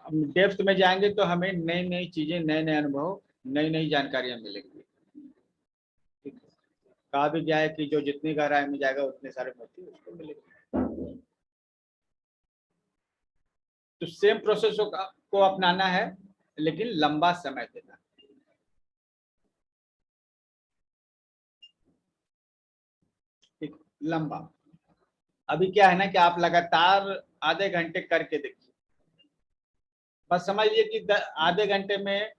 हम डेप्थ में जाएंगे तो हमें नई नई चीजें, नए नए अनुभव, नई नई जानकारियां मिलेंगी। ठीक है? कहा भी गया है कि जो जितनी गहराई में जाएगा उतने सारे मोती उसको मिलेंगे। तो सेम प्रोसेस को अपनाना है, लेकिन लंबा समय देना। ठीक, लंबा। अभी क्या है ना कि आप लगातार आधे घंटे करके देखिए, बस समझिए कि आधे घंटे में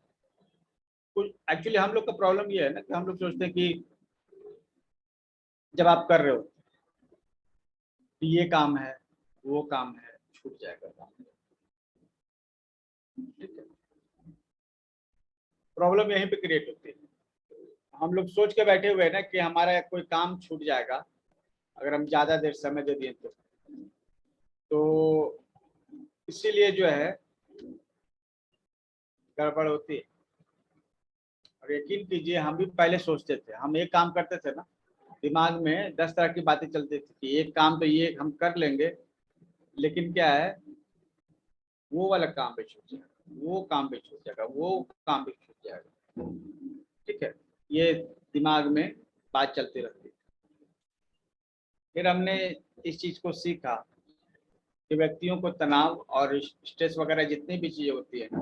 कुछ। एक्चुअली हम लोग का प्रॉब्लम ये है ना कि हम लोग सोचते हैं कि जब आप कर रहे हो कि ये काम है, वो काम है, छूट जाएगा काम। ठीक है, प्रॉब्लम यहीं पे क्रिएट होती है। हम लोग सोच के बैठे हुए हैं ना कि हमारा कोई काम छूट जाएगा अगर हम ज्यादा देर समय दे दिए तो इसीलिए जो है गड़बड़ होती है। और यकीन कीजिए हम भी पहले सोचते थे, हम एक काम करते थे ना, दिमाग में 10 तरह की बातें चलती थी कि एक काम तो ये हम कर लेंगे, लेकिन क्या है, वो वाला काम भी छूट जाएगा, वो काम भी छूट जाएगा, वो काम भी छूट जाएगा। ठीक है, ये दिमाग में बात चलती रहती है। फिर हमने इस चीज को सीखा कि व्यक्तियों को तनाव और स्ट्रेस वगैरह जितनी भी चीजें होती है ना,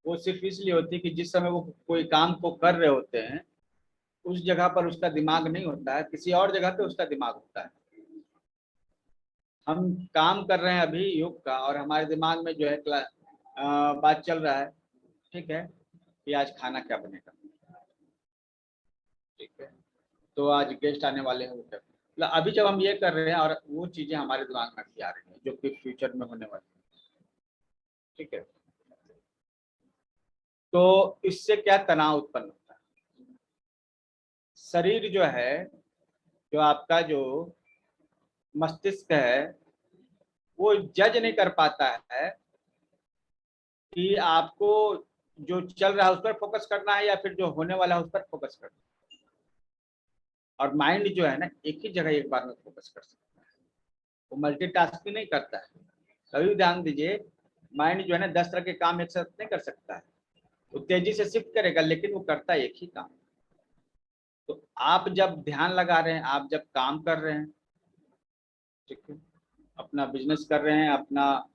वो सिर्फ इसलिए होती है कि जिस समय वो कोई काम को कर रहे होते हैं उस जगह पर उसका दिमाग नहीं होता है, किसी और जगह पे उसका दिमाग होता है। हम काम कर रहे हैं अभी योग का और हमारे दिमाग में जो है बात चल रहा है, ठीक है, कि आज खाना क्या बनेगा। ठीक है, तो आज गेस्ट आने वाले हैं, वो क्या, मतलब अभी जब हम ये कर रहे हैं और वो चीजें हमारे दिमाग में अभी आ रही हैं जो कि फ्यूचर में होने वाली है। ठीक है, तो इससे क्या तनाव उत्पन्न होता है। शरीर जो है, जो आपका जो मस्तिष्क है, वो जज नहीं कर पाता है कि आपको जो चल रहा है उस पर फोकस करना है या फिर जो होने वाला है उस पर फोकस करना है। और माइंड जो है ना एक ही जगह एक बार में फोकस कर सकता है, वो मल्टीटास्किंग नहीं करता है। कभी ध्यान दीजिए, माइंड जो है ना 10 तरह के काम एक साथ नहीं कर सकता है, वो तेजी से शिफ्ट करेगा लेकिन वो करता है एक ही काम। तो आप जब ध्यान लगा रहे हैं, आप जब काम कर रहे हैं, ठीक है, अपना बिजनेस कर रहे हैं, अपना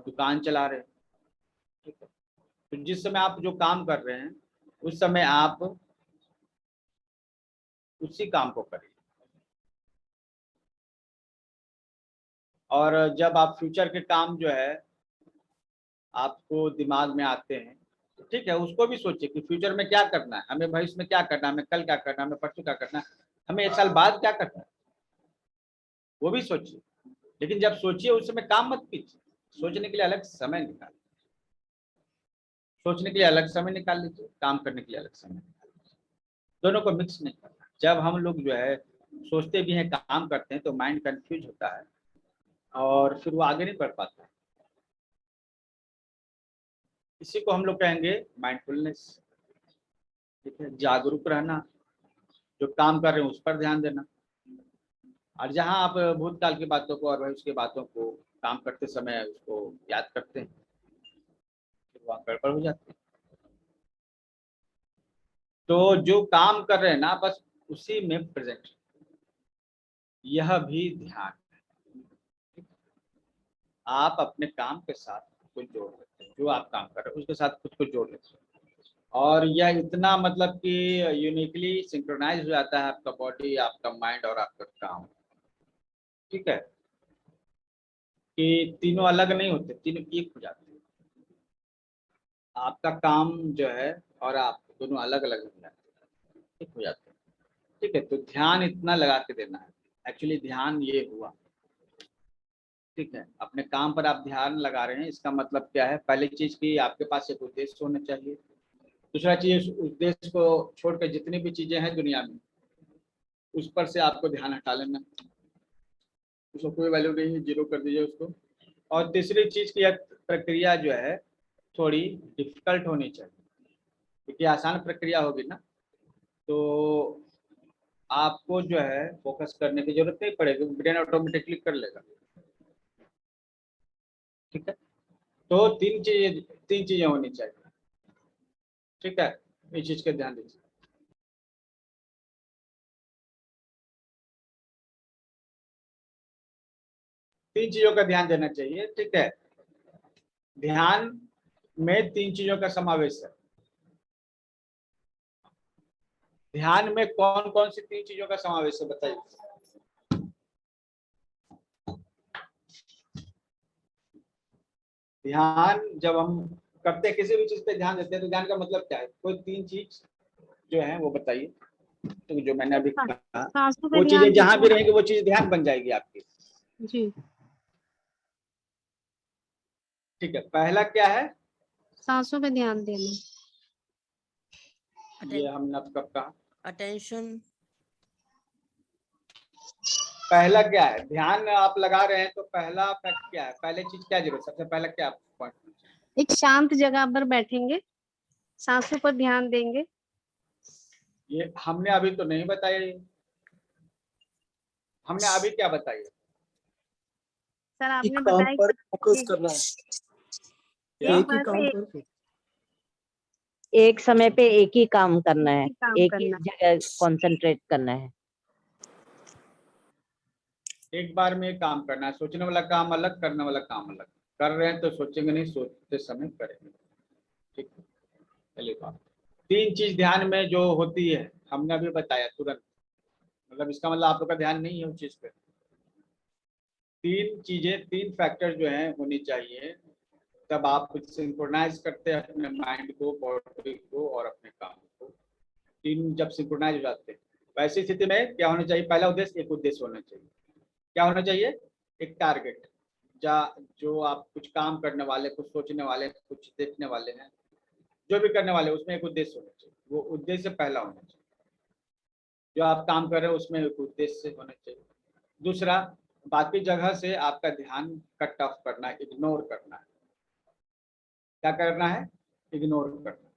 दुकान चला रहे हैं, ठीक है, तो जिस समय आप जो काम कर रहे हैं उस समय आप उसी काम को करिए। और जब आप फ्यूचर के काम जो है आपको दिमाग में आते हैं, तो ठीक है, उसको भी सोचिए कि फ्यूचर में क्या करना है, हमें भविष्य में क्या करना है, हमें कल क्या करना है, हमें परसों क्या करना है, हमें 1 साल बाद क्या करना है, वो भी सोचिए। लेकिन जब सोचिए उस समय काम मत कीजिए, सोचने के लिए अलग समय निकालिए, सोचने के लिए अलग समय निकाल लीजिए, काम करने के लिए अलग समय निकाल लीजिए। दोनों को मिक्स नहीं करना। जब हम लोग जो है सोचते भी हैं, काम करते हैं, तो माइंड कंफ्यूज होता है और फिर वो आगे नहीं बढ़ पाता है। इसी को हम लोग कहेंगे माइंडफुलनेस। ठीक है, जागरूक रहना, जो काम कर रहे हैं उस पर ध्यान देना। और जहां आप भूतकाल की बातों को और भविष्य की बातों को काम करते समय उसको याद करते हैं, फिर वहाँ गड़बड़ हो जाती है। तो जो काम कर रहे हैं ना बस उसी में प्रेजेंट, यह भी ध्यान है। आप अपने काम के साथ खुद को जोड़ लेते हैं, जो आप काम कर रहे हैं उसके साथ खुद को जोड़ लेते हैं, और यह इतना मतलब कि यूनिकली सिंक्रोनाइज हो जाता है आपका बॉडी, आपका माइंड और आपका काम। ठीक है, कि तीनों अलग नहीं होते, तीनों एक हो जाते हैं। आपका काम जो है और आप दोनों अलग अलग हो जाते हैं, एक हो जाते हैं। ठीक है, तो ध्यान इतना लगा के देना है। एक्चुअली ध्यान ये हुआ, ठीक है, अपने काम पर आप ध्यान लगा रहे हैं, इसका मतलब क्या है, पहली चीज की आपके पास एक उद्देश्य होना चाहिए। दूसरा चीज, उस उद्देश्य को छोड़कर जितनी भी चीजें हैं दुनिया में उस पर से आपको ध्यान हटा लेना, उसको कोई वैल्यू नहीं है, जीरो कर दीजिए उसको। और तीसरी चीज की यह प्रक्रिया जो है थोड़ी डिफिकल्ट होनी चाहिए, क्योंकि आसान प्रक्रिया होगी ना तो आपको जो है फोकस करने की जरूरत नहीं पड़ेगी, ब्रेन ऑटोमेटिकली कर लेगा। ठीक है, तो तीन चीजें होनी चाहिए। ठीक है, इस चीज का ध्यान दीजिए। तीन चीजों का ध्यान देना चाहिए। ठीक है, ध्यान में तीन चीजों का समावेश है। ध्यान में कौन कौन सी तीन चीजों का समावेश है बताइए। ध्यान जब हम करते हैं, किसी भी चीज पे ध्यान देते हैं, तो ध्यान का मतलब क्या है? कोई तीन चीज जो है वो बताइए। तो जो मैंने अभी कहा, सांसों पे वो ध्यान चीजें जहां भी देना। रहेंगी वो चीज ध्यान बन जाएगी आपकी। जी, ठीक है, पहला क्या है? सांसों पे ध्यान देना। ये हमने अब कब कहा? अटेंशन। पहला क्या है? ध्यान आप लगा रहे हैं तो पहला फैक्ट क्या है? पहले चीज क्या जरूरत, सबसे पहला क्या पॉइंट? एक शांत जगह पर बैठेंगे, सांसों पर ध्यान देंगे। ये हमने अभी तो नहीं बताया। हमने अभी क्या बताया? सर आपने एक काम बताया पर फोकस कि करना है, क्या? एक ही काम पर एक समय पे एक ही काम करना है, काम एक ही करना। जगह कंसंट्रेट करना है। एक बार में एक काम करना है। सोचने वाला काम अलग, करने वाला काम अलग। कर रहे हैं तो सोचेंगे नहीं, सोचते समय करेंगे। ठीक है, पहली बात। तीन चीज ध्यान में जो होती है हमने अभी बताया तुरंत। मतलब इसका मतलब आप लोग का ध्यान नहीं है उस चीज पे। तीन चीजें, तीन फैक्टर जो हैं होनी चाहिए, तब आप सिंक्रोनाइज करते हैं अपने माइंड को, बॉडी को और अपने काम को। तीन जब सिंक्रोनाइज हो जाते हैं, वैसी स्थिति में क्या होना चाहिए? पहला उद्देश्य, एक उद्देश्य होना चाहिए। क्या होना चाहिए? एक टारगेट। जो आप कुछ काम करने वाले, कुछ सोचने वाले, कुछ देखने वाले हैं, जो भी करने वाले, उसमें एक उद्देश्य होना चाहिए। वो उद्देश्य पहला होना चाहिए। जो आप काम कर रहे हैं उसमें एक उद्देश्य होना चाहिए। दूसरा, बाकी जगह से आपका ध्यान कट ऑफ करना है, इग्नोर करना है। क्या करना है? इग्नोर करना।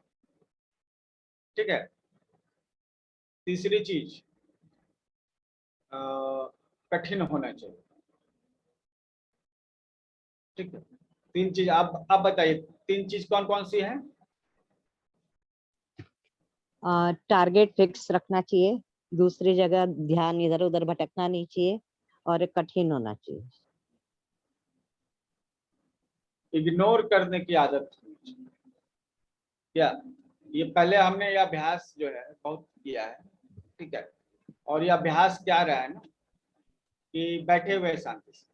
ठीक है। तीसरी चीज, कठिन होना चाहिए। ठीक है, तीन चीज। आप बताइए, तीन चीज कौन कौन सी है? टारगेट फिक्स रखना चाहिए, दूसरी जगह ध्यान इधर उधर भटकना नहीं चाहिए, और कठिन होना चाहिए। इग्नोर करने की आदत होनी चाहिए। क्या ये पहले हमने ये अभ्यास जो है बहुत किया है। ठीक है, और ये अभ्यास क्या रहा है ना, कि बैठे हुए शांति से।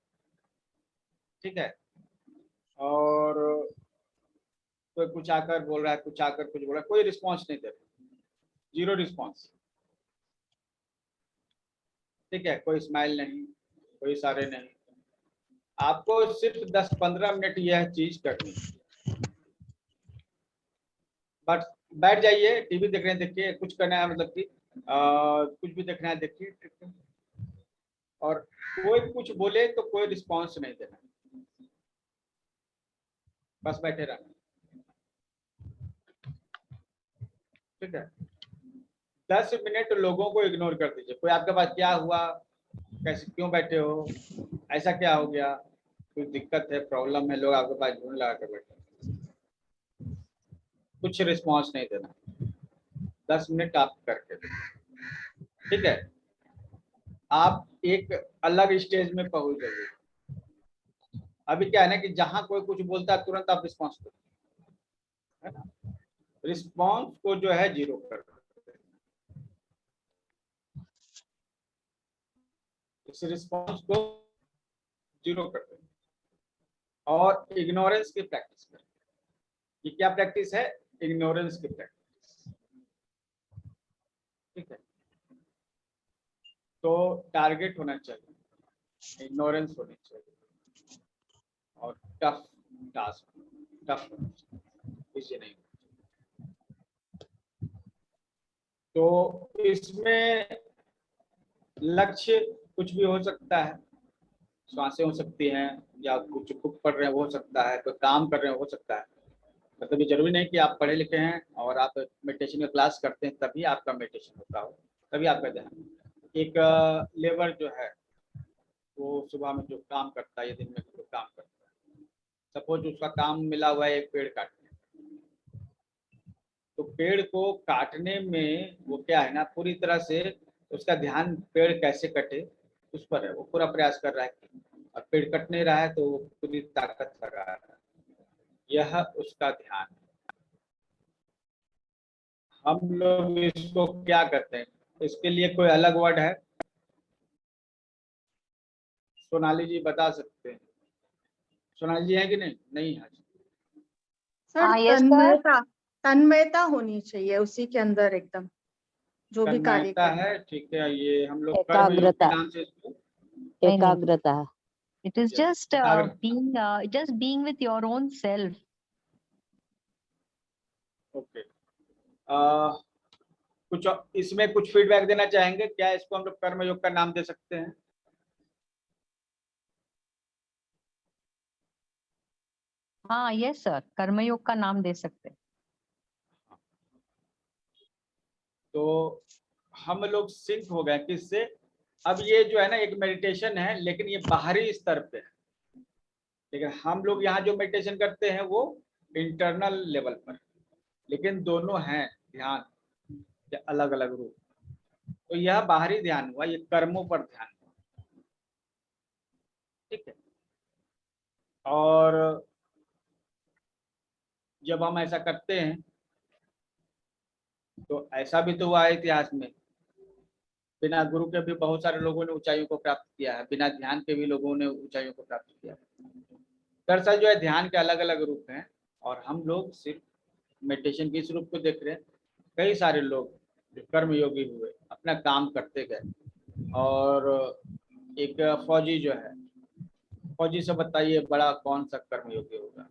ठीक है, और कोई कुछ आकर बोल रहा है, कुछ आकर कुछ बोल रहा है, कोई रिस्पॉन्स नहीं दे रहा, जीरो रिस्पॉन्स। ठीक है, कोई स्माइल नहीं, कोई इशारे नहीं। आपको सिर्फ 10-15 मिनट यह चीज करनी है। बट बैठ जाइए, टीवी देख रहे हैं देखिए, कुछ करना है मतलब कि कुछ भी देखना है देखिए। ठीक है, और कोई कुछ बोले तो कोई रिस्पॉन्स नहीं देना, बस बैठे रहना। ठीक है, 10 मिनट लोगों को इग्नोर कर दीजिए। कोई आपके पास क्या हुआ, कैसे, क्यों बैठे हो, ऐसा क्या हो गया, कोई दिक्कत है, प्रॉब्लम है, लोग आपके पास ढूंढ लगा कर बैठे, कुछ रिस्पॉन्स नहीं देना। 10 मिनट आप करके देखिए। ठीक है, आप एक अलग स्टेज में पहुंच जाइए। अभी क्या है ना कि जहां कोई कुछ बोलता है तुरंत आप रिस्पॉन्स दो, है ना। रिस्पॉन्स को जो है जीरो कर दो। इस रिस्पॉन्स को जीरो कर दो और इग्नोरेंस की प्रैक्टिस करें। ये क्या प्रैक्टिस है? इग्नोरेंस की प्रैक्टिस। ठीक है, तो टारगेट होना चाहिए, इग्नोरेंस होनी चाहिए, और टफ टास्क, टफ होना चाहिए, इजी नहीं। तो इसमें लक्ष्य कुछ भी हो सकता है। श्वासें हो सकती हैं, या कुछ बुक पढ़ रहे हैं हो सकता है, कोई काम कर रहे हैं हो सकता है। मतलब ये जरूरी नहीं कि आप पढ़े लिखे हैं और आप मेडिटेशन का क्लास करते हैं तभी आपका मेडिटेशन होता हो, तभी आपका ध्यान। एक लेबर जो है वो सुबह में जो काम करता है या दिन में जो काम करता है, सपोज उसका काम मिला हुआ है एक पेड़ काटने, तो पेड़ को काटने में वो क्या है ना, पूरी तरह से उसका ध्यान पेड़ कैसे कटे उस पर है, वो पूरा प्रयास कर रहा है, और पेड़ कट नहीं रहा है तो वो पूरी ताकत लगा रहा है, यह उसका ध्यान है। हम लोग इसको क्या कहते हैं, इसके लिए कोई अलग वर्ड है? सोनाली जी बता सकते हैं। सोनाली जी है कि नहीं? नहीं है। सर हाँ, yes, तन्मयता, तन्मयता होनी चाहिए उसी के अंदर एकदम, जो भी कार्य तन्मयता करें। है, ठीक है। ये हम लोग कर्मयोग के एकाग्रता। नाम से इसको नहीं, नहीं। एकाग्रता। It is Yes. just एकाग्र- just being with your own self. Okay. कुछ इसमें कुछ फीडबैक देना चाहेंगे क्या? इसको हम लोग कर्मयोग का नाम दे सकते हैं? हाँ, yes sir, कर्मयोग का नाम दे सकते हैं। तो हम लोग सिंक हो गए किससे? अब ये जो है ना एक मेडिटेशन है, लेकिन ये बाहरी स्तर पे है, लेकिन हम लोग यहाँ जो मेडिटेशन करते हैं वो इंटरनल लेवल पर, लेकिन दोनों हैं ध्यान के अलग अलग रूप। तो यह बाहरी ध्यान हुआ, ये कर्मों पर ध्यान हुआ, ठीक है। और जब हम ऐसा करते हैं तो ऐसा भी तो हुआ है इतिहास में, बिना गुरु के भी बहुत सारे लोगों ने ऊंचाइयों को प्राप्त किया है, बिना ध्यान के भी लोगों ने ऊंचाइयों को प्राप्त किया है। दरअसल जो है ध्यान के अलग अलग रूप हैं, और हम लोग सिर्फ मेडिटेशन के इस रूप को देख रहे हैं। कई सारे लोग जो कर्मयोगी हुए अपना काम करते गए। और एक फौजी जो है, फौजी से बताइए बड़ा कौन सा कर्मयोगी होगा?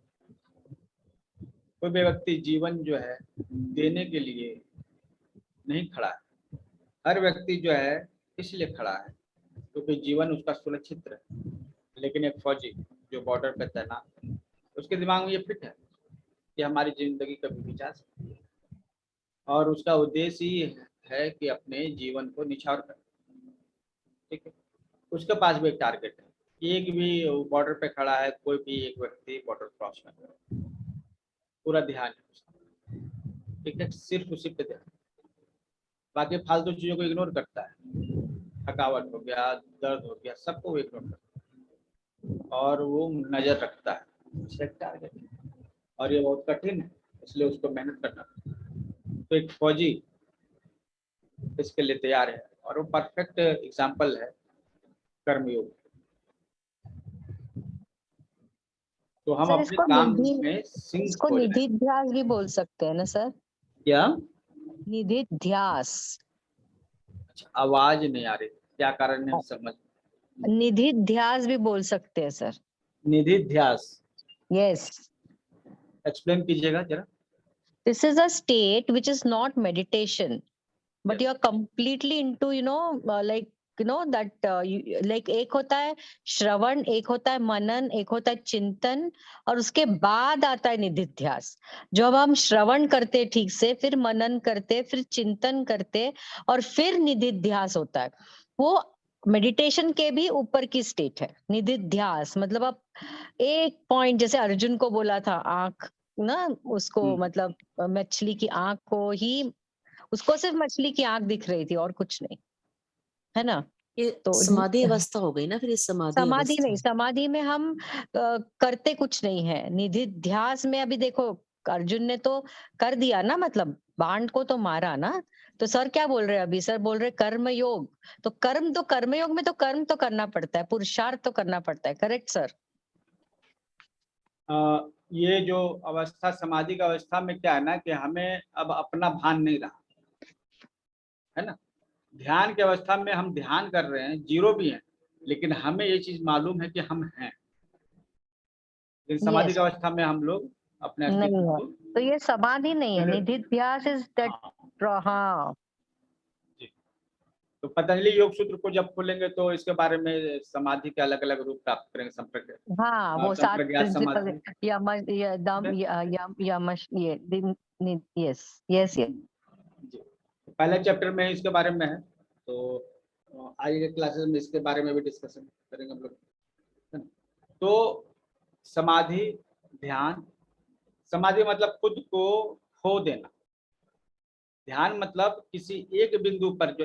कोई भी व्यक्ति जीवन जो है देने के लिए नहीं खड़ा है, हर व्यक्ति जो है इसलिए खड़ा है क्योंकि जीवन उसका सुरक्षित रहे। लेकिन एक फौजी जो बॉर्डर पे तैनात है, उसके दिमाग में ये फिट है कि हमारी जिंदगी कभी भी जा सकती है, और उसका उद्देश्य ही है कि अपने जीवन को निछावर करे, ठीक है। उसके पास भी एक टारगेट है, एक भी बॉर्डर पे खड़ा है कोई भी एक व्यक्ति बॉर्डर क्रॉस कर रहा है, पूरा ध्यान है उसका, ठीक है, सिर्फ उसी पे ध्यान, बाकी फालतू चीजों को इग्नोर करता है। थकावट हो गया, दर्द हो गया, सबको वो इग्नोर करता है, और वो नजर रखता है उसका टारगेट, और ये बहुत कठिन है, इसलिए उसको मेहनत करना पड़ता है। तो एक फौजी इसके लिए तैयार है, और वो परफेक्ट एग्जाम्पल है कर्मयोग। तो हम सर, अपने काम में सिंक इसको हो जाए। निधिध्यास भी बोल सकते हैं ना सर? क्या? निधिध्यास। अच्छा, आवाज नहीं आ रही, क्या कारण है समझ? निधिध्यास भी बोल सकते हैं सर। निधिध्यास यस, एक्सप्लेन कीजिएगा जरा। this is a state which is not meditation, but you are completely into like that like एक होता है श्रवण, एक होता है मनन, एक होता है चिंतन, और उसके बाद आता है निधिध्यास। जब हम श्रवण करते ठीक से, फिर मनन करते, फिर चिंतन करते, और फिर निधिध्यास होता है। वो मेडिटेशन के भी ऊपर की स्टेट है निधिध्यास। मतलब आप एक पॉइंट, जैसे अर्जुन को बोला था आंख ना, उसको मतलब मछली की आंख को ही, उसको सिर्फ मछली की आंख दिख रही थी और कुछ नहीं, है ना? ये तो समाधि अवस्था हो गई ना, फिर ये समाधि समाधि अवस्था। नहीं, समाधि में हम करते कुछ नहीं है। निधिध्यास में अभी देखो अर्जुन ने तो कर दिया ना, मतलब बाण को तो मारा ना। तो सर क्या बोल रहे हैं अभी? सर बोल रहे कर्म योग। तो कर्मयोग में तो कर्म तो करना पड़ता है, पुरुषार्थ तो करना पड़ता है। Correct sir? ये जो अवस्था समाधि का अवस्था में क्या है ना कि हमें अब अपना भान नहीं रहा है ना। ध्यान की अवस्था में हम ध्यान कर रहे हैं, जीरो भी हैं, लेकिन हमें ये चीज मालूम है कि हम हैं। लेकिन समाधि की अवस्था में हम लोग अपने अस्तित्व नहीं है, को, तो ये समाधि नहीं है। निधिध्यास इज दैट। हाँ जी। तो पतंजलि योग सूत्र को जब खोलेंगे तो इसके बारे में समाधि के अलग अलग रूप प्राप्त करेंगे। संप्रज्ञ, हाँ, वो 7 संप्रज्ञात प्रिंसिपल, समाधि, यम यदम यमश, ये यस यस यस। जी। पहले चैप्टर में इसके बारे में है, तो आगे के क्लासेस में इसके बारे में भी डिस्कशन करेंगे हम लोग, है ना। तो समाधि ध्यान, समाधि मतलब खुद को खो देना। ध्यान मतलब किसी एक बिंदु पर जो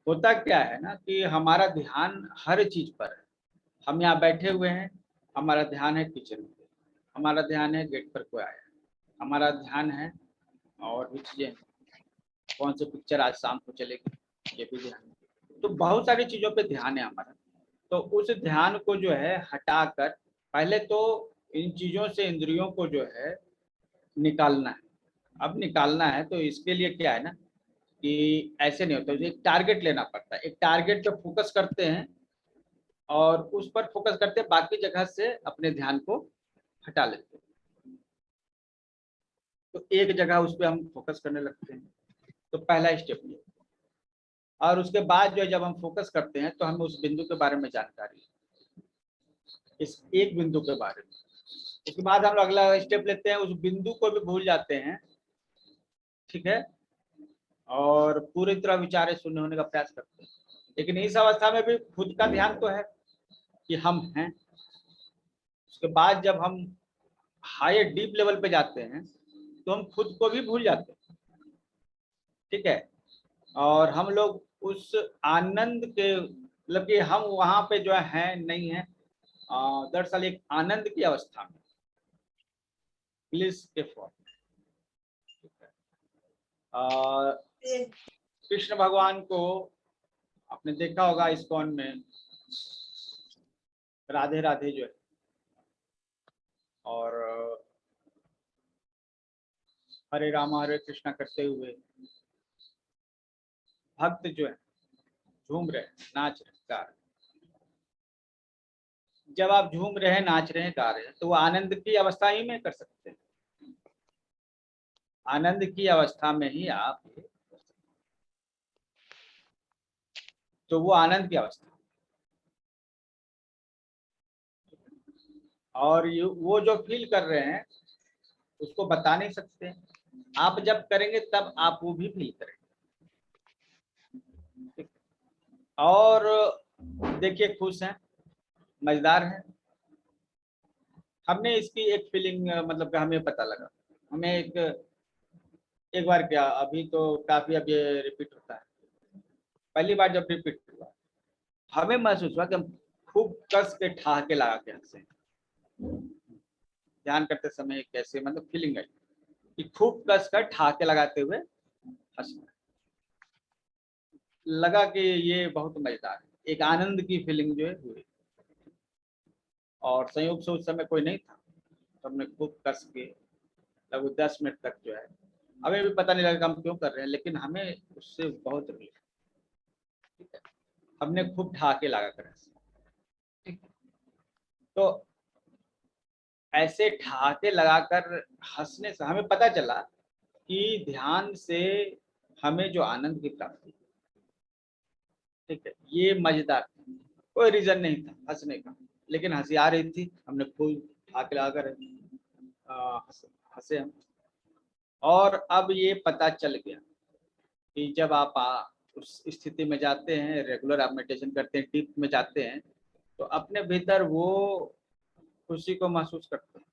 होता क्या है ना कि हमारा ध्यान हर चीज पर है। हम यहाँ बैठे हुए हैं, हमारा ध्यान है किचन पे, हमारा ध्यान है गेट पर कोई आया, हमारा ध्यान है और भी चीजें, कौन सी पिक्चर आज शाम को चलेगी, ये भी ध्यान है। तो बहुत सारी चीजों पे ध्यान है हमारा। तो उस ध्यान को जो है हटाकर पहले तो इन चीजों से इंद्रियों को जो है निकालना है। अब निकालना है तो इसके लिए क्या है ना कि ऐसे नहीं होता, एक टारगेट लेना पड़ता है। एक टारगेट पे फोकस करते हैं और उस पर फोकस करते हैं, बाकी जगह से अपने ध्यान को हटा लेते हैं। तो एक जगह उस पर हम फोकस करने लगते हैं। तो पहला स्टेप ये, और उसके बाद जो जब हम फोकस करते हैं तो हमें उस बिंदु के बारे में जानकारी है, इस एक बिंदु के बारे में। उसके बाद हम अगला स्टेप लेते हैं, उस बिंदु को भी भूल जाते हैं, ठीक है, और पूरी तरह विचारे शून्य होने का प्रयास करते हैं। लेकिन इस अवस्था में भी खुद का ध्यान तो है कि हम हैं। उसके बाद जब हम हायर डीप लेवल पे जाते हैं तो हम खुद को भी भूल जाते हैं, ठीक है। और हम लोग उस आनंद के मतलब कि हम वहां पे जो है नहीं है, दरअसल एक आनंद की अवस्था में, ब्लिस के फॉर्म। कृष्ण भगवान को आपने देखा होगा इस्कॉन में राधे राधे जो है, और हरे राम हरे कृष्णा करते हुए भक्त जो है झूम रहे, नाच रहे, गा रहे। जब आप झूम रहे हैं, नाच रहे हैं, गा रहे हैं, तो वो आनंद की अवस्था ही में कर सकते हैं। आनंद की अवस्था में ही आप, तो वो आनंद की अवस्था, और वो जो फील कर रहे हैं उसको बता नहीं सकते। आप जब करेंगे तब आप वो भी फील करेंगे। और देखिए खुश हैं, मजेदार है। हमने इसकी एक फीलिंग मतलब कि हमें पता लगा, हमें एक बार क्या, अभी तो काफी अब ये रिपीट होता है, पहली बार जब रिपीट हुआ हमें महसूस हुआ कि हम खूब कस के ठहाके लगा के हंसे। ध्यान करते समय कैसे मतलब फीलिंग आई कि खूब कस कर ठहाके लगाते हुए हंसना, लगा कि ये बहुत मजेदार है। एक आनंद की फीलिंग जो है हुई, और संयोग से उस समय कोई नहीं था, तो हमने खूब कस के लगभग 10 मिनट तक जो है, हमें भी पता नहीं लगा हम क्यों कर रहे हैं, लेकिन हमें उससे बहुत रिलीफ, ठीक है। हमने खूब ठहाके लगा कर हंसे, ठीक है। तो ऐसे ठहाके लगाकर हंसने से हमें पता चला कि ध्यान से हमें जो आनंद की प्राप्ति, ठीक है, ये मजेदार था। कोई रीजन नहीं था हंसने का, लेकिन हंसी आ रही थी, हमने फूल ठहाके लगाकर हंसे हम। और अब ये पता चल गया कि जब आप उस स्थिति में जाते हैं, रेगुलर आप मेडिटेशन करते हैं, डीप में जाते हैं, तो अपने भीतर वो खुशी को महसूस करते हैं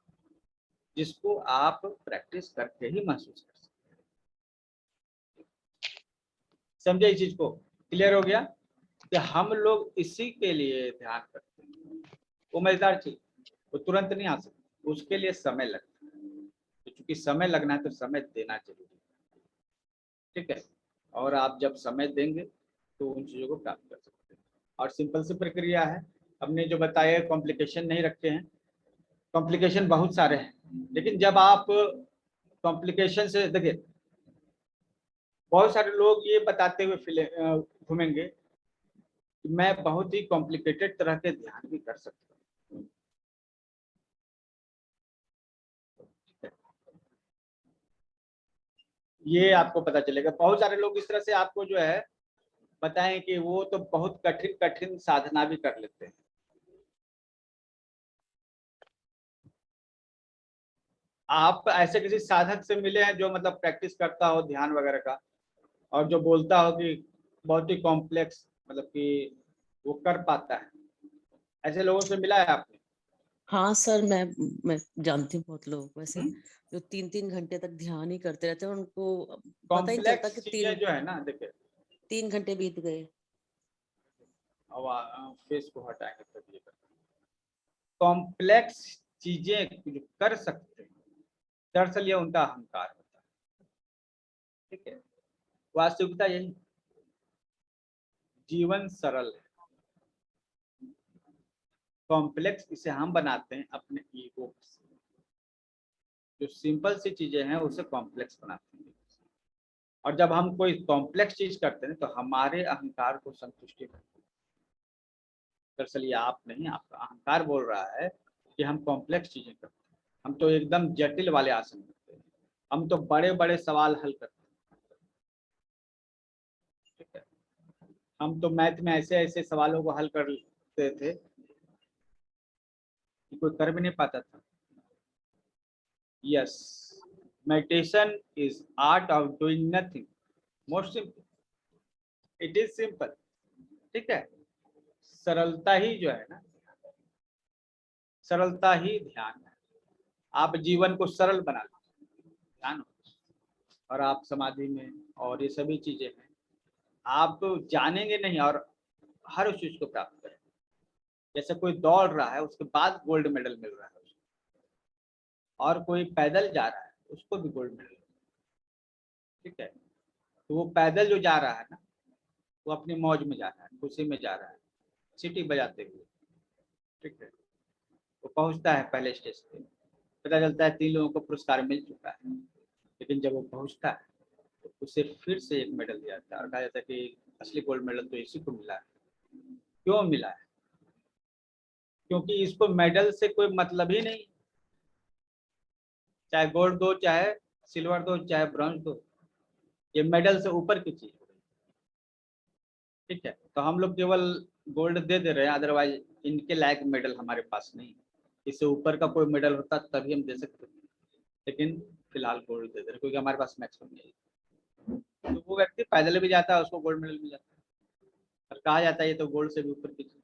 जिसको आप प्रैक्टिस करके ही महसूस कर सकते हैं। समझे इस चीज को? क्लियर हो गया कि हम लोग इसी के लिए ध्यान करते हैं। वो मजेदार चीज वो तुरंत नहीं आ सकती, उसके लिए समय लगता है। तो चूंकि समय लगना है तो समय देना जरूरी है, ठीक है। और आप जब समय देंगे तो उन चीजों को प्राप्त कर सकते हैं। और सिंपल सी प्रक्रिया है, हमने जो बताया कॉम्प्लिकेशन नहीं रखे हैं। कॉम्प्लिकेशन बहुत सारे हैं, लेकिन जब आप कॉम्प्लिकेशन से देखिए, बहुत सारे लोग ये बताते हुए घूमेंगे कि मैं बहुत ही कॉम्प्लिकेटेड तरह के ध्यान भी कर सकता हूँ। ये आपको पता चलेगा। बहुत सारे लोग इस तरह से आपको जो है बताएं कि वो तो बहुत कठिन कठिन साधना भी कर लेते हैं। आप ऐसे किसी साधक से मिले हैं जो मतलब प्रैक्टिस करता हो ध्यान वगैरह का, और जो बोलता हो कि बहुत ही कॉम्प्लेक्स मतलब कि वो कर पाता है? ऐसे लोगों से मिला है आपने? हाँ सर, मैं जानती हूँ बहुत लोग वैसे जो 3-3 घंटे तक ध्यान ही करते रहते हैं, उनको पता ही नहीं चलता कॉम्प्लेक्स कि चीजें जो है ना, देखिए 3 घंटे बीत गए। अब फेस को हटाएंगे तब ये कॉम्प्लेक्स चीजें जो कर सकते हैं, दरअसल ये उनका अहंकार होता है। ठीक है, वास्तविकता यही, जीवन सरल है, कॉम्प्लेक्स इसे हम बनाते हैं अपने ईगो से। जो सिंपल सी चीजें हैं उसे कॉम्प्लेक्स बनाते हैं, और जब हम कोई कॉम्प्लेक्स चीज करते हैं तो हमारे अहंकार को संतुष्टि मिलती है। दरअसल ये आप नहीं, आपका अहंकार बोल रहा है कि हम कॉम्प्लेक्स चीजें करते हैं, हम तो एकदम जटिल वाले आसन करते हैं, हम तो बड़े बड़े सवाल हल करते हैं। ठीक है, हम तो मैथ में ऐसे ऐसे सवालों को हल करते थे कि कोई कर भी नहीं पाता था। Yes, meditation is art of doing nothing, most simple, it is simple. ठीक है, सरलता ही जो है ना, सरलता ही ध्यान है। आप जीवन को सरल बना लीजिए, ध्यान हो, और आप समाधि में और ये सभी चीजें हैं, आप जानेंगे नहीं और हर उस चीज को प्राप्त करेंगे। जैसे कोई दौड़ रहा है उसके बाद गोल्ड मेडल मिल रहा है उसको, और कोई पैदल जा रहा है उसको भी गोल्ड मेडल। ठीक है, तो वो पैदल जो जा रहा है ना, वो अपनी मौज में जा रहा है, खुशी में जा रहा है, सीटी बजाते हुए। ठीक है, वो पहुंचता है पहले स्टेज पे, पता चलता है 3 लोगों को पुरस्कार मिल चुका है, लेकिन जब वो पहुंचता है तो उसे फिर से एक मेडल दिया जाता है और कहा जाता है कि असली गोल्ड मेडल तो इसी को मिला है। क्यों मिला है? क्योंकि इसको मेडल से कोई मतलब ही नहीं, चाहे गोल्ड दो, चाहे सिल्वर दो, चाहे ब्रॉन्ज दो, ये मेडल से ऊपर की चीज है। ठीक है, तो हम लोग केवल गोल्ड दे दे रहे हैं, अदरवाइज इनके लायक मेडल हमारे पास नहीं। इससे ऊपर का कोई मेडल होता तभी हम दे सकते, लेकिन फिलहाल गोल्ड दे दे रहे क्योंकि हमारे पास मैक्सिमम नहीं है। तो वो व्यक्ति पैदल भी जाता है, उसको गोल्ड मेडल मिल जाता है, और कहा जाता है ये तो गोल्ड से भी ऊपर की चीज।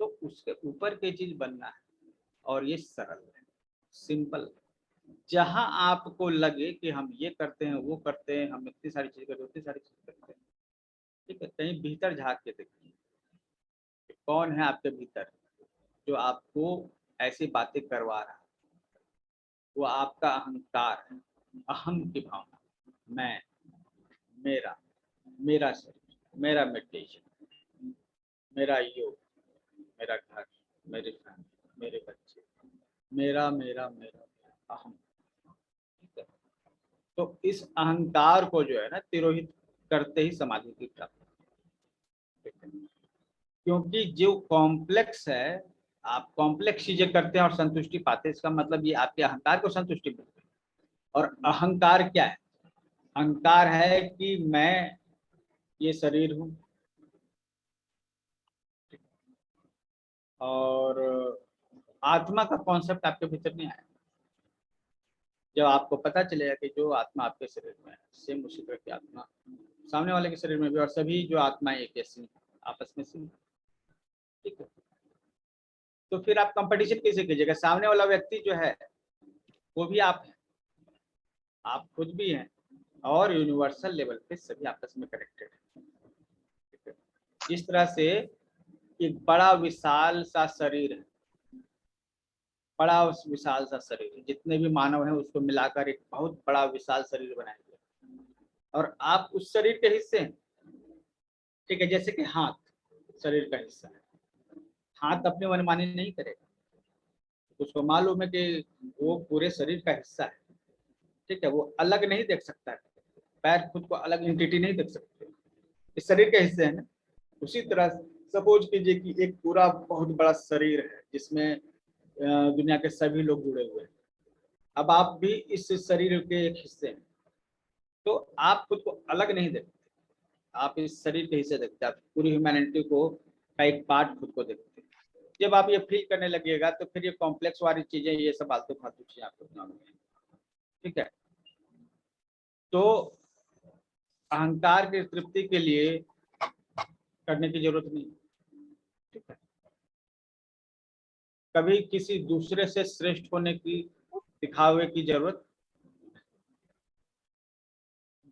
तो उसके ऊपर की चीज बनना है, और ये सरल है, सिंपल। जहां आपको लगे कि हम ये करते हैं, वो करते हैं, हम इतनी सारी चीज करते हैं, उतनी सारी चीज करते हैं। ठीक है, कहीं भीतर झांक के देखिए कि कौन है आपके भीतर जो आपको ऐसी बातें करवा रहा है। वो आपका अहंकार है, अहम की भावना, मैं, मेरा, मेरा शरीर, मेरा मेडिटेशन, मेरा योग, मेरा घर, मेरी फैमिली, मेरे बच्चे, मेरा मेरा मेरा, अहम। ठीक है, तो इस अहंकार को जो है ना तिरोहित करते ही समाधि की प्राप्ति। क्योंकि जो कॉम्प्लेक्स है, आप कॉम्प्लेक्स चीजें करते हैं और संतुष्टि पाते हैं, इसका मतलब ये आपके अहंकार को संतुष्टि मिलती है। और अहंकार क्या है? अहंकार है कि मैं ये शरीर हूँ, और आत्मा का कॉन्सेप्ट आपके भीतर नहीं आया। जब आपको पता चलेगा कि जो आत्मा आपके शरीर में है सेम उसी तरह की आत्मा सामने वाले के शरीर में भी, और सभी जो आत्माएं एक जैसी आपस में सी। ठीक है, तो फिर आप कंपटीशन कैसे कीजिएगा? सामने वाला व्यक्ति जो है वो भी आप है, आप खुद भी हैं, और यूनिवर्सल लेवल पे सभी आपस में कनेक्टेड है। इस तरह से एक बड़ा विशाल सा शरीर है, बड़ा विशाल सा शरीर है, जितने भी मानव हैं उसको मिलाकर एक बहुत बड़ा विशाल शरीर बनाएंगे, और आप उस शरीर के हिस्से हैं। ठीक है, जैसे कि हाथ शरीर का हिस्सा है, हाथ अपनी मनमानी नहीं करेगा, उसको मालूम है कि वो पूरे शरीर का हिस्सा है। ठीक है, वो अलग नहीं देख सकता है, पैर खुद को अलग एंटिटी नहीं देख सकते, इस शरीर के हिस्से है ना। उसी तरह सपोज कीजिए कि एक पूरा बहुत बड़ा शरीर है जिसमें दुनिया के सभी लोग जुड़े हुए हैं। अब आप भी इस शरीर के एक हिस्से हैं, तो आप खुद को अलग नहीं देखते, आप इस शरीर के हिस्से देखते हैं, आप पूरी ह्यूमैनिटी को का एक पार्ट खुद को देखते हैं। जब आप ये फील करने लगिएगा तो फिर ये कॉम्प्लेक्स वाली चीजें, ये सब फालतू फालतू चीजें आपको ध्यान में। ठीक है, तो अहंकार की तृप्ति के लिए करने की जरूरत नहीं। ठीक है, कभी किसी दूसरे से श्रेष्ठ होने की दिखावे की जरूरत,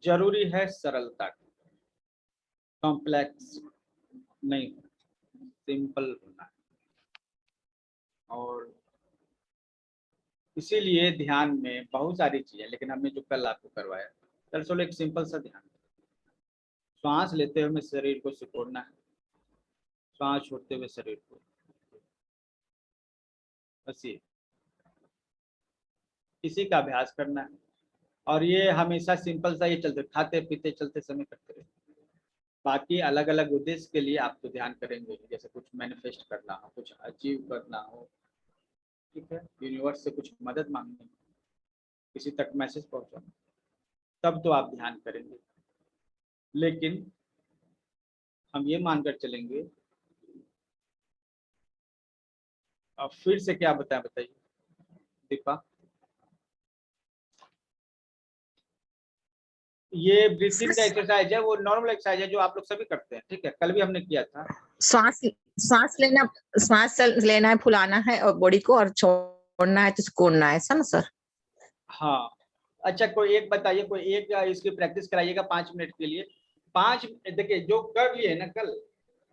जरूरी है सरलता की, कॉम्प्लेक्स नहीं, सिंपल होना है। और इसीलिए ध्यान में बहुत सारी चीजें, लेकिन हमने जो कल आपको करवाया, दरअसल एक सिंपल सा ध्यान, श्वास लेते हुए शरीर को सिकोड़ना है, श्वास छोड़ते हुए शरीर को, बस ये इसी का अभ्यास करना है। और ये हमेशा सिंपल सा ये चलते, खाते पीते चलते समय करते रहे। बाकी अलग अलग उद्देश्य के लिए आप तो ध्यान करेंगे, जैसे कुछ मैनिफेस्ट करना हो, कुछ अचीव करना हो, ठीक है, यूनिवर्स से कुछ मदद मांगनी, किसी तक मैसेज पहुंचाना, तब तो आप ध्यान करेंगे। लेकिन हम ये मानकर चलेंगे, अब फिर से क्या बताइए दीपा। ये ब्रीथिंग का एक्सरसाइज है, वो नॉर्मल एक्सरसाइज है जो आप लोग सभी करते हैं, ठीक है, कल भी हमने किया था। श्वास श्वास लेना, श्वास लेना है, फुलाना है और बॉडी को, और छोड़ना है तो सिकोड़ना है, ऐसा ना सर? हाँ, अच्छा कोई एक बताइए, कोई एक इसकी प्रैक्टिस कराइएगा 5 मिनट के लिए। 5 देखिए, जो कर लिए ना कल,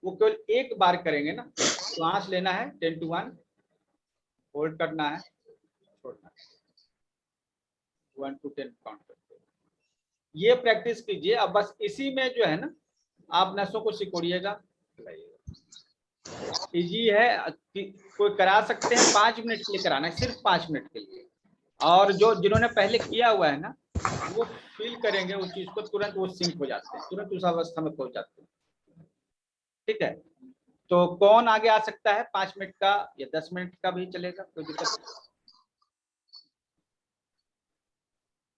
वो केवल एक बार करेंगे ना। श्वास लेना है 10 to 1, होल्ड करना है, छोड़ना है 1 to 10 काउंट करते हैं। ये प्रैक्टिस कीजिए। अब बस इसी में जो है ना, आप नसों को सिकोड़िएगा, इजी है कि कोई करा सकते हैं। 5 मिनट के लिए कराना है, सिर्फ 5 मिनट के लिए। और जो जिन्होंने पहले किया हुआ है ना, वो फील करेंगे उस चीज को, तुरंत वो सिंक हो जाते हैं, तुरंत उस अवस्था में पहुंच जाते हैं, ठीक है। तो कौन आगे आ सकता है? 5 मिनट का या 10 मिनट का भी चलेगा, कोई दिक्कत नहीं।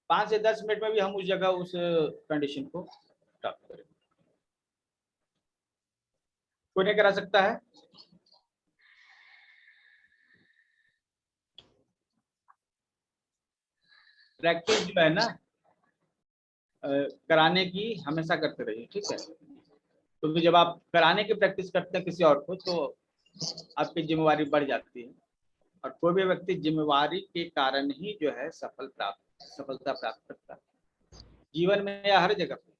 5 से 10 मिनट में भी हम उस जगह उस कंडीशन को प्राप्त करेंगे। कोई नहीं करा सकता है? प्रैक्टिस जो है ना कराने की हमेशा करते रहिए, ठीक है। क्योंकि जब आप कराने की प्रैक्टिस करते हैं किसी और को, तो आपकी जिम्मेवारी बढ़ जाती है। और कोई भी व्यक्ति जिम्मेवारी के कारण ही जो है सफलता प्राप्त करता है, जीवन में या हर जगह पे।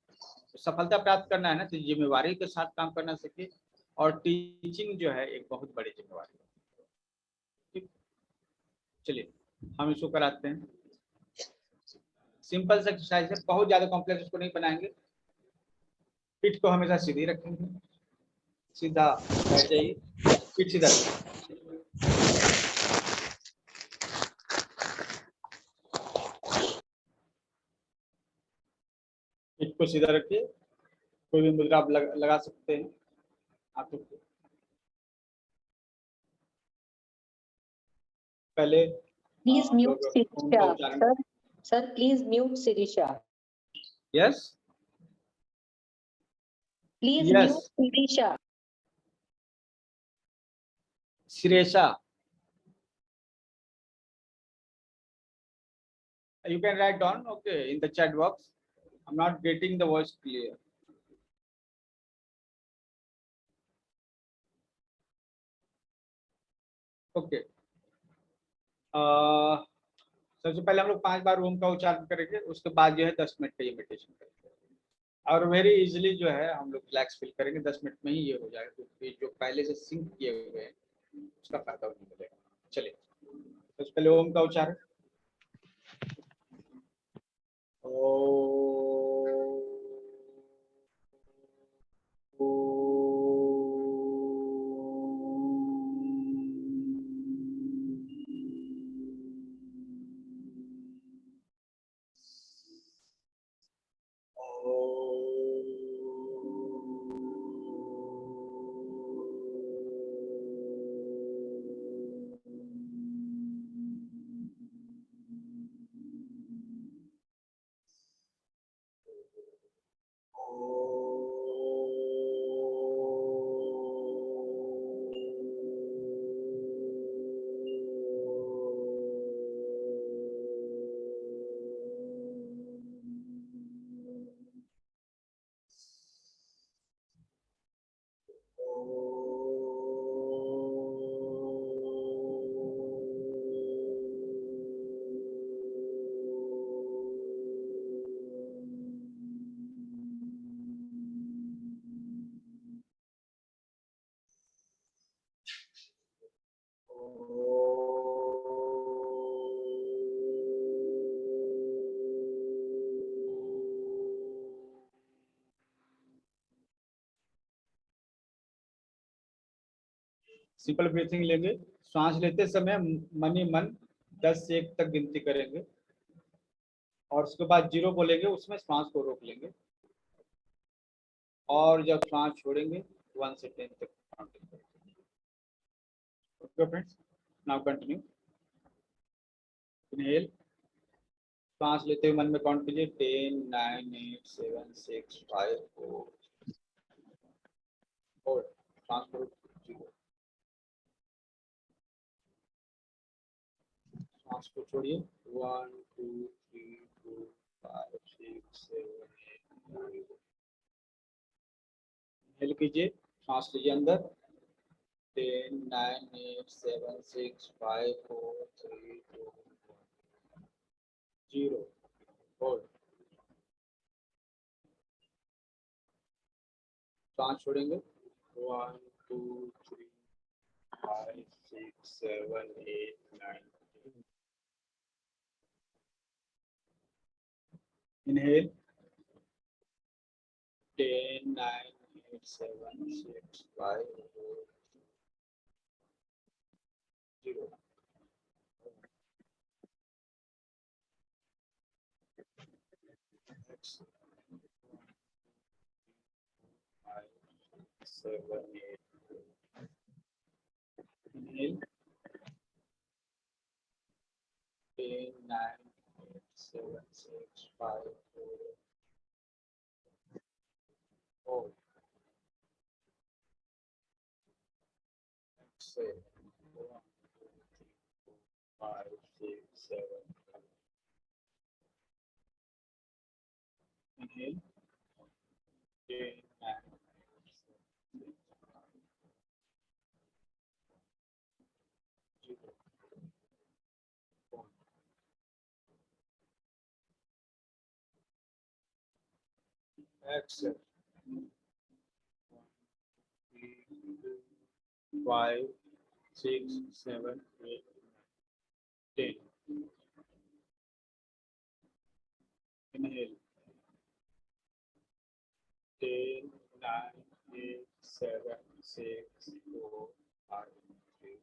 तो सफलता प्राप्त करना है ना, तो जिम्मेवारी के साथ काम करना सीखिए। और टीचिंग जो है एक बहुत बड़ी जिम्मेवारी है, ठीक। चलिए हम इसको कराते हैं। सिंपल सा एक्सरसाइज है, बहुत ज्यादा कॉम्प्लेक्स इसको नहीं बनाएंगे। पीठ को हमेशा सीधी रखेंगे, सीधा बैठ जाइए, पीठ सीधा रखिए। पीठ को सीधा रखिए। कोई भी मुद्रा आप लगा सकते हैं हाथों को। पहले Please हम mute लोग ओम का Sirisha. उच्चारण। Sir, sir, please mute Sirisha. Yes Please yes, mute Sirisha. श्रेषा, you can write down, okay, in the chat box. I'm not getting the voice clear. Okay. सबसे पहले हम लोग 5 बार ओम का उच्चारण करेंगे, उसके बाद जो है 10 मिनट का ये मेडिटेशन करेंगे। और वेरी इजीली जो है हम लोग रिलैक्स फील करेंगे, 10 मिनट में ही ये हो जाएगा, क्योंकि जो पहले से सिंक किए हुए हैं उसका फायदा नहीं मिलेगा। चलिए सबसे पहले ओम का उच्चारण। सिंपल ब्रीथिंग लेंगे। सांस लेते समय मन ही मन 10 से 1 तक गिनती करेंगे और उसके बाद 0 बोलेंगे, उसमें सांस को रोक लेंगे और जब सांस छोड़ेंगे 1 से 10 तक काउंटिंग करेंगे। Okay friends, now continue. Inhale, सांस लेते हुए मन में काउंट कीजिए 10 9 8 7 6 5 4। होल्ड, सांस को रोक, 0। सांस को छोड़िए 1 2 3 4 5 6 7 8 9। इनहेल कीजिए, सांस लीजिए अंदर 10 9 8 7 6 5 4 3 2 1 0। होल्ड, सांस छोड़ेंगे 1 2 3 5 6 7 8 9। Inhale 10 9 8 7 6 5 4 0। Exhale 5 7 8 4. Inhale 10 9 8 7 6 5 4 4. Exhale 1 2 3 4 5 6 7 8. Inhale 10 9 8 7 6 5 0. Exhale 5 6 7 8 10. Inhale 10 9 8 7 6 4 5 3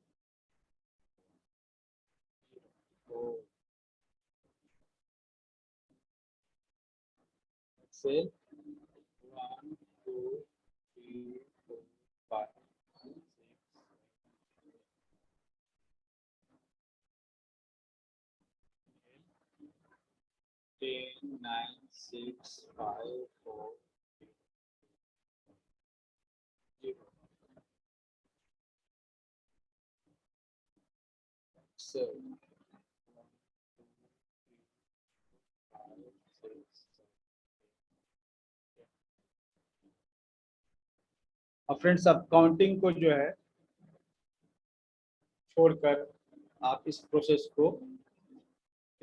4. Exhale 1 2 3 4 5 6 10 9 6 5 4 0. Exhale 1 2 3 5 6 7. अब फ्रेंड्स, अब काउंटिंग को जो है छोड़कर आप इस प्रोसेस को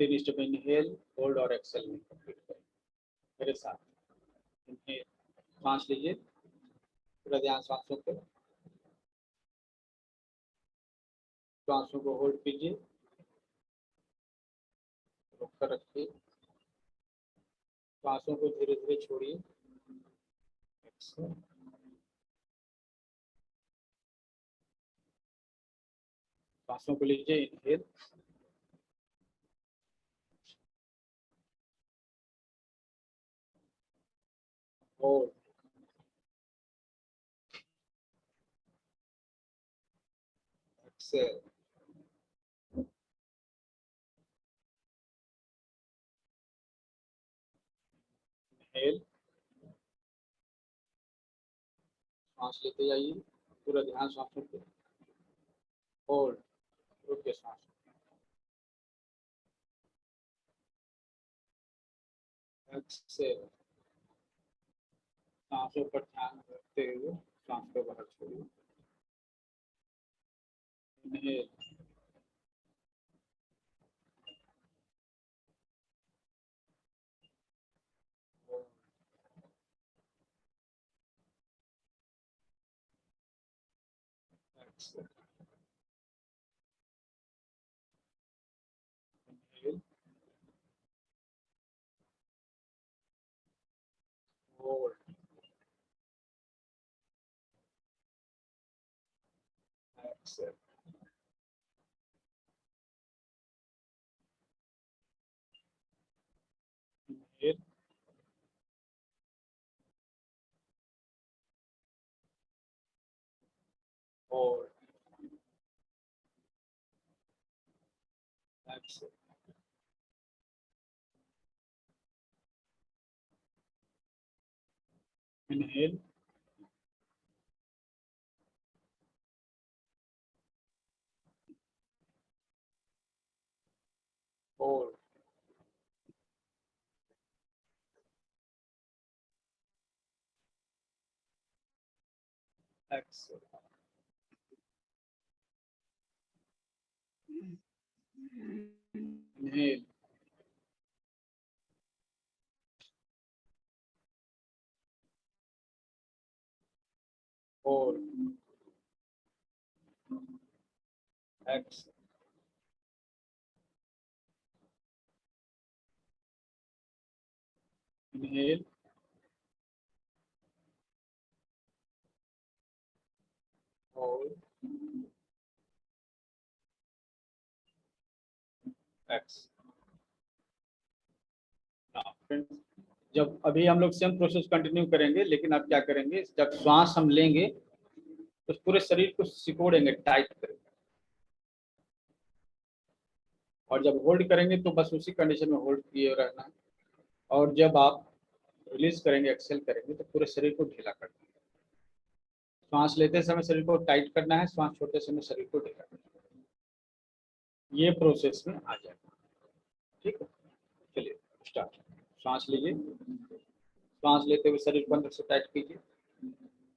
3 स्टेप इनहेल होल्ड और एक्सेल में कंप्लीट करें मेरे साथ। इनहेल, सांस लीजिए, पूरा ध्यान सांसों पे, सांसों को होल्ड कीजिए, रोक कर रखिए, सांसों को धीरे धीरे छोड़िए। एक्सेल, सांसों को लीजिए, इनहेल, होल्ड, एक्सेल, इनहेल, सांस लेते जाइए, पूरा ध्यान सांसों पे, होल्ड, रुकिए सांस, एक्सेल, सांसों पर ध्यान रखते हुए सांस को बाहर छोड़िए। Inhale, exhale, inhale, hold, Exhale. Inhale. Hold. Exhale. Inhale. Hold. Exhale. Inhale. Hold. Exhale. Inhale. Hold. Exhale. Now, friends, जब अभी हम लोग सेम प्रोसेस कंटिन्यू करेंगे, लेकिन अब क्या करेंगे, जब श्वास हम लेंगे तो पूरे शरीर को सिकोड़ेंगे, टाइट करेंगे, और जब होल्ड करेंगे तो बस उसी कंडीशन में होल्ड किए रहना है। और जब आप रिलीज करेंगे, एक्सेल करेंगे, तो पूरे शरीर को ढीला कर देंगे। श्वास लेते समय शरीर को टाइट करना है, श्वास छोड़ते समय शरीर को ढीला करना है। ये प्रोसेस में आ जाएगा। ठीक है, चलिए स्टार्ट। सांस लीजिए, सांस लेते हुए शरीर को अंदर से टाइट कीजिए,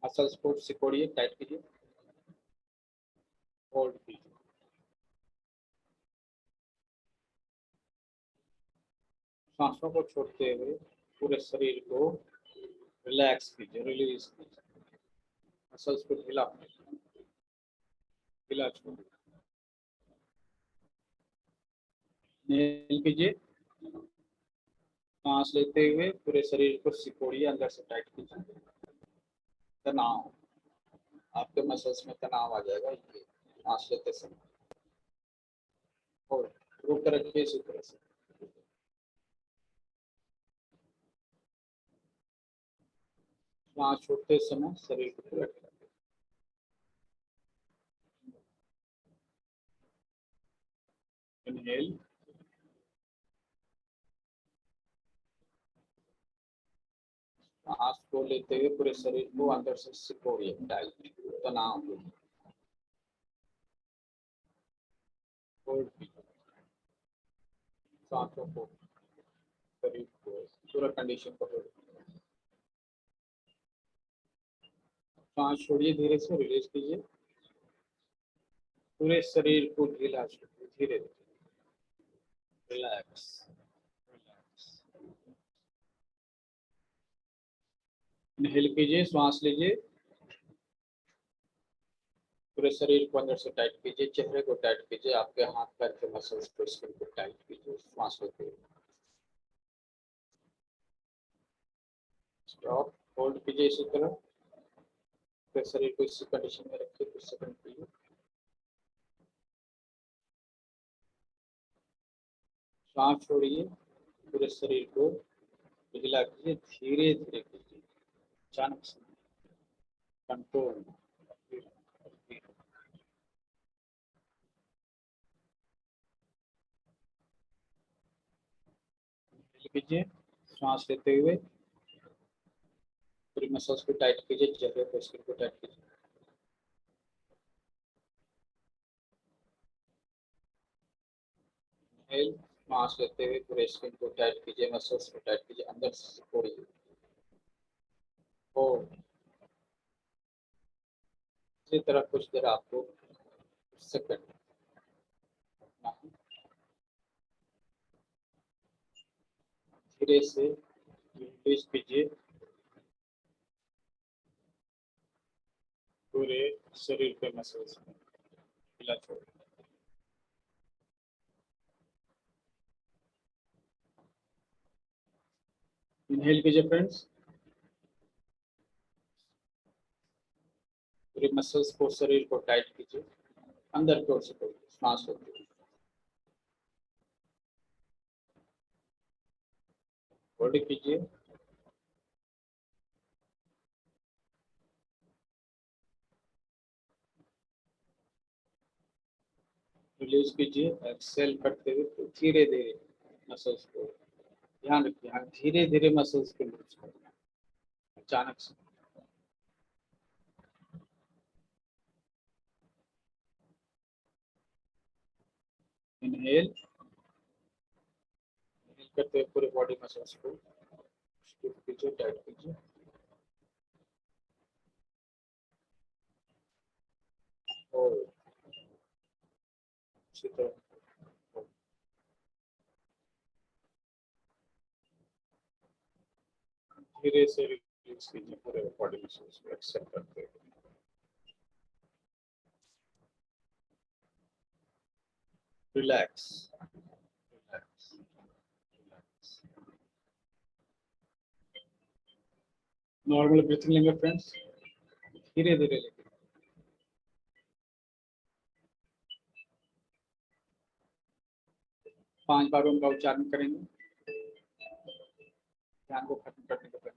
मसल्स को सिकोड़िए, टाइट कीजिए, होल्ड कीजिए। सांसों को छोड़ते हुए पूरे शरीर को रिलैक्स कीजिए, रिलीज कीजिए, मसल्स को ढीला ढीला छोड़िए। इनहेल कीजिए, सांस लेते हुए पूरे शरीर को सिकोड़िए, अंदर से टाइट कीजिए। तनाव, आपके मसल्स में तनाव आ जाएगा ये सांस लेते समय। और रोक कर रखिए इसी तरह से। सांस छोड़ते समय शरीर को पूरा ढीला। इनहेल, सांस को लेते हुए पूरे शरीर को अंदर से सिकोड़िए, टाइट, तनाव। होल्ड कीजिए सांसों को, शरीर को, पूरा कंडीशन को होल्ड कीजिए। सांस छोड़िए, धीरे से रिलीज कीजिए, पूरे शरीर को ढीला छोड़िए, धीरे धीरे, रिलैक्स रिलैक्स। इनहेल कीजिए, सांस लीजिए, पूरे शरीर को अंदर से टाइट कीजिए, चेहरे को टाइट कीजिए, आपके हाथ पैर के मसल्स को, स्किन को टाइट कीजिए सांस लेते हुए। स्टॉप, होल्ड कीजिए इसी तरह, फिर शरीर को इसी कंडीशन में रखिए, कुछ सेकंड के लिए। सांस छोड़िए, पूरे शरीर को ढीला कीजिए, धीरे धीरे कीजिए, अचानक से, कंट्रोल। कीजिए, सांस लेते हुए पूरी मसल्स को टाइट कीजिए, चेहरे को, स्किन को टाइट कीजिए। इनहेल, सांस लेते हुए पूरे स्किन को टाइट कीजिए, मसल्स को टाइट कीजिए, अंदर से सिकोड़िए। होल्ड, इसी तरह कुछ देर आपको सेकंड रखना है। धीरे से रिलीज कीजिए, पूरे शरीर के मसल्स में ढीला छोड़िए। इनहेल कीजिए फ्रेंड्स, पूरे मसल्स को, शरीर को टाइट कीजिए, अंदर की ओर से छोड़िए, श्वास होती है। होल्ड कीजिए, रिलीज कीजिए, एक्सेल करते हुए तो धीरे धीरे मसल्स को ध्यान रखिए, हाँ धीरे धीरे मसल्स को लूज करना, अचानक से। इनहेल करते हुए पूरे बॉडी मसल्स को स्टिफ कीजिए, टाइट कीजिए। और इसी तरह धीरे से रिलीज कीजिए पूरे बॉडी मसल्स को एक्सेल करते हुए। Relax, relax, relax. Normal breathing लेंगे फ्रेंड्स, धीरे धीरे लेंगे। 5 बार उनका उच्चारण करेंगे ध्यान को खत्म करने के पहले।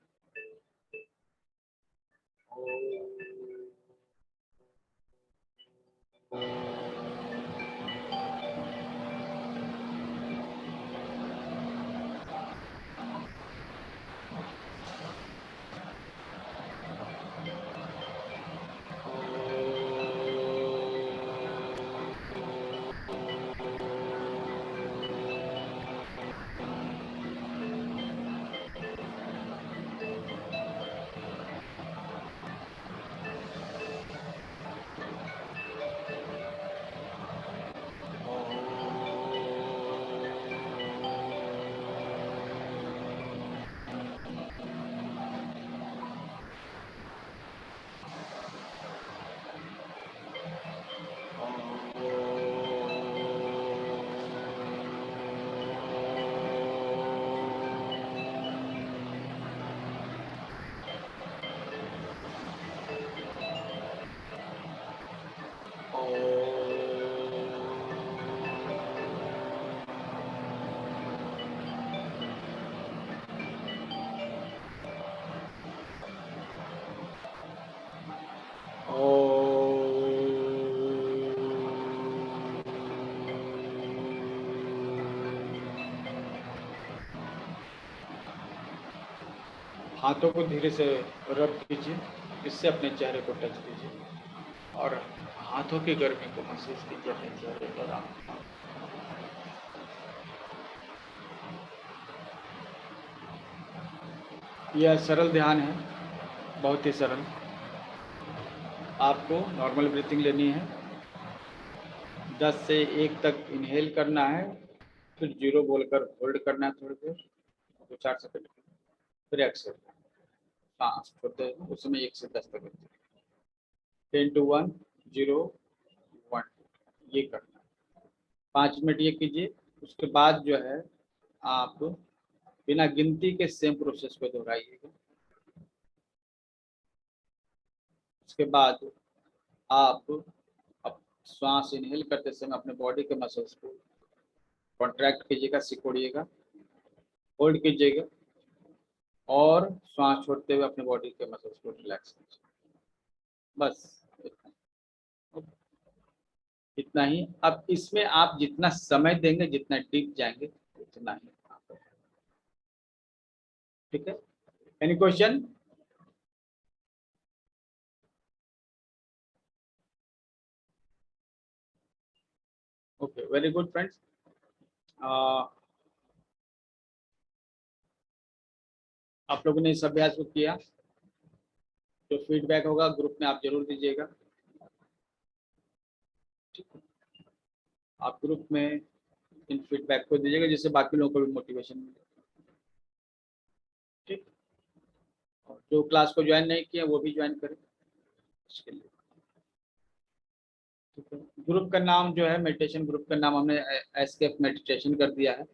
हाथों को धीरे से रब कीजिए, इससे अपने चेहरे को टच कीजिए और हाथों की गर्मी को महसूस कीजिए अपने चेहरे पर। यह सरल ध्यान है, बहुत ही सरल। आपको नॉर्मल ब्रीथिंग लेनी है, 10 से 1 तक इनहेल करना है, फिर 0 बोलकर होल्ड करना है थोड़ी देर, 2-4 सेकंड, फिर एक्सेल सांस छोड़ते हैं उस समय 1 से 10 तक 10 to 1 0 1 ये करना है। 5 मिनट ये कीजिए, उसके बाद जो है आप बिना गिनती के सेम प्रोसेस को दोहराइएगा। उसके बाद आप अब श्वास इनहेल करते समय अपने बॉडी के मसल्स को कॉन्ट्रैक्ट कीजिएगा, सिकोड़िएगा, होल्ड कीजिएगा और श्वास छोड़ते हुए अपने बॉडी के मसल्स को रिलैक्स कीजिए। बस इतना ही। अब इसमें आप जितना समय देंगे, जितना डीप जाएंगे, उतना ही। ठीक है, any question? Okay, very good friends. आप लोगों ने इस अभ्यास को किया, जो फीडबैक होगा ग्रुप में आप जरूर दीजिएगा। ठीक है, आप ग्रुप में इन फीडबैक को दीजिएगा जिससे बाकी लोगों को भी मोटिवेशन मिले। ठीक, और जो क्लास को ज्वाइन नहीं किया वो भी ज्वाइन करें इसके लिए। ठीक है, ग्रुप का नाम जो है, मेडिटेशन ग्रुप का नाम हमने एसकेएफ मेडिटेशन कर दिया है,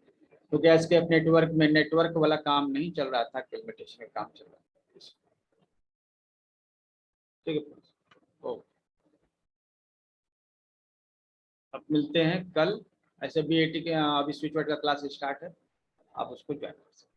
क्योंकि एसकेएफ नेटवर्क में नेटवर्क वाला काम नहीं चल रहा था, केवल मेडिटेशन का काम चल रहा था। ठीक है, ओके। अब मिलते हैं कल। ऐसे बीएटी के अभी स्विच वर्ड का क्लास स्टार्ट है, आप उसको ज्वाइन कर सकते हैं।